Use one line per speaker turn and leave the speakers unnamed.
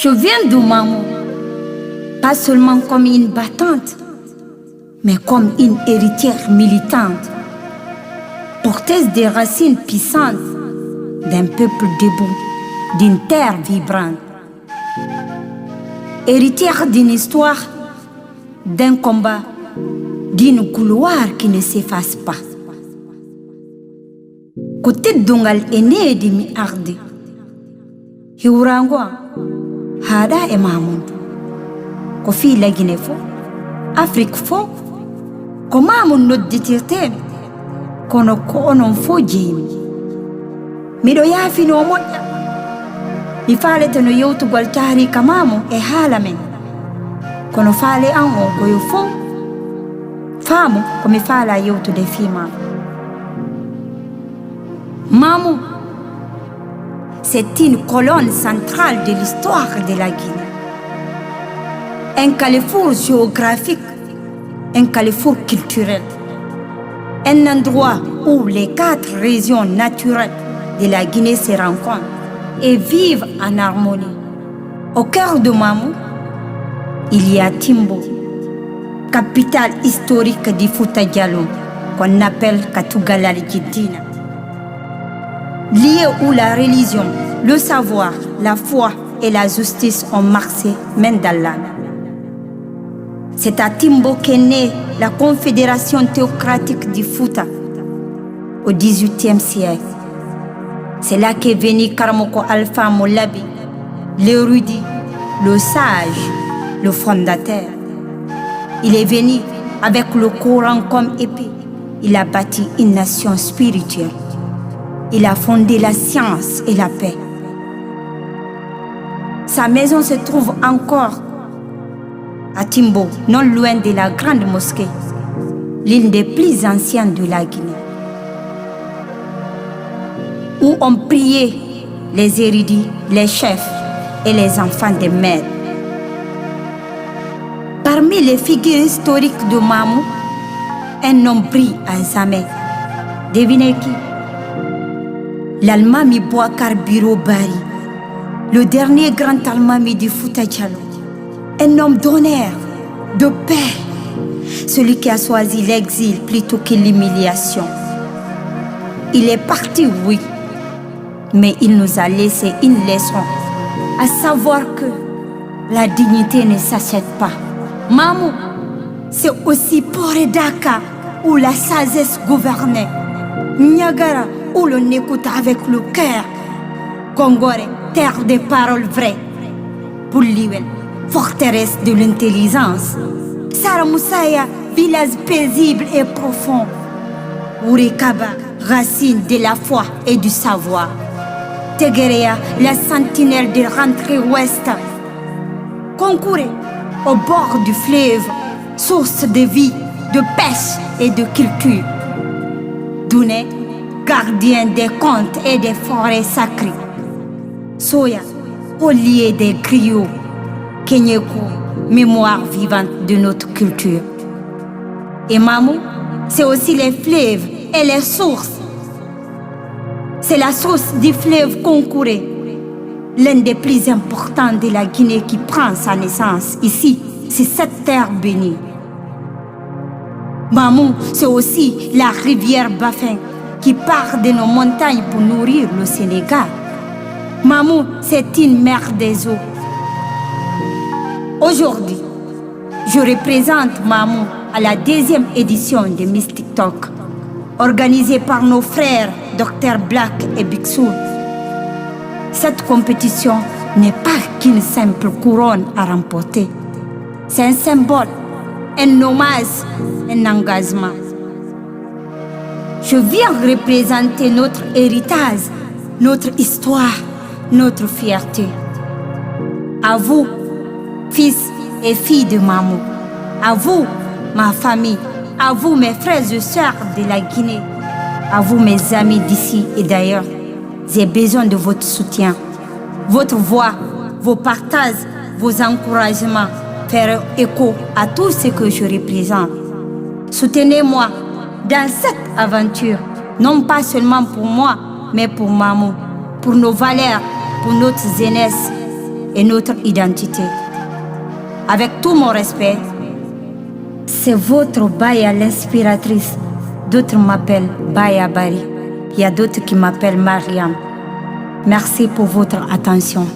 Je viens de maman, pas seulement comme une battante, mais comme une héritière militante, porteuse des racines puissantes d'un peuple debout, d'une terre vibrante, héritière d'une histoire, d'un combat, d'une couloir qui ne s'efface pas. Côté Dongal est né de mi arde, Hiurangwa, Hada et Mahmoud, Kofi la Guinée fo, Afrique fo, comment mon notre détirté, qu'on a qu'on fo Jim. Mido ya fino moja, mi fale teno yotu gwaltari kamamo e halame, kono fale ango koyo fo, famo come fala yotu de fima. Mamou, c'est une colonne centrale de l'histoire de la Guinée. Un carrefour géographique, un carrefour culturel. Un endroit où les 4 régions naturelles de la Guinée se rencontrent et vivent en harmonie. Au cœur de Mamou, il y a Timbo, capitale historique du Fouta Djallon, qu'on appelle Katougalal-Djidina. Lié où la religion, le savoir, la foi et la justice ont marché main dans la main. C'est à Timbo qu'est née la Confédération théocratique du Fouta au XVIIIe siècle. C'est là qu'est venu Karamoko Alpha Molabi, l'érudit, le sage, le fondateur. Il est venu avec le Coran comme épée. Il a bâti une nation spirituelle. Il a fondé la science et la paix. Sa maison se trouve encore à Timbo, non loin de la grande mosquée, l'une des plus anciennes de la Guinée, où ont prié les érudits, les chefs et les enfants des maîtres. Parmi les figures historiques de Mamou, un homme brille à jamais. Devinez qui? L'Almami Bouakar Biro Bari, le dernier grand Almami du Fouta Djallon, un homme d'honneur, de paix, celui qui a choisi l'exil plutôt que l'humiliation. Il est parti, oui, mais il nous a laissé une leçon, à savoir que la dignité ne s'achète pas. Mamou, c'est aussi Poredaka où la sagesse gouvernait, Niagara où l'on écoute avec le cœur, Kongore, terre des paroles vraies, Pouliwel, forteresse de l'intelligence, Saramoussaya, village paisible et profond, Urikaba, racine de la foi et du savoir, Tegerea, la sentinelle de rentrée ouest, Konkouré, au bord du fleuve, source de vie, de pêche et de culture, Douné, gardien des contes et des forêts sacrées, Soya, collier des griots, Kenyeko, mémoire vivante de notre culture. Et Mamou, c'est aussi les fleuves et les sources. C'est la source du fleuve Konkouré, l'un des plus importants de la Guinée qui prend sa naissance ici, c'est cette terre bénie. Mamou, c'est aussi la rivière Bafin qui part de nos montagnes pour nourrir le Sénégal. Mamou, c'est une mer des eaux. Aujourd'hui, je représente Mamou à la 2e édition de Mystic Talk, organisée par nos frères Dr Black et Big Soul. Cette compétition n'est pas qu'une simple couronne à remporter. C'est un symbole, un hommage, un engagement. Je viens représenter notre héritage, notre histoire, notre fierté. À vous, fils et filles de Mamou. À vous, ma famille. À vous, mes frères et sœurs de la Guinée. À vous, mes amis d'ici et d'ailleurs. J'ai besoin de votre soutien, votre voix, vos partages, vos encouragements. Faire écho à tout ce que je représente. Soutenez-moi dans cette aventure, non pas seulement pour moi, mais pour Mamou, pour nos valeurs, pour notre jeunesse et notre identité. Avec tout mon respect, c'est votre Baya l'inspiratrice. D'autres m'appellent Baya Bari. Il y a d'autres qui m'appellent Mariam. Merci pour votre attention.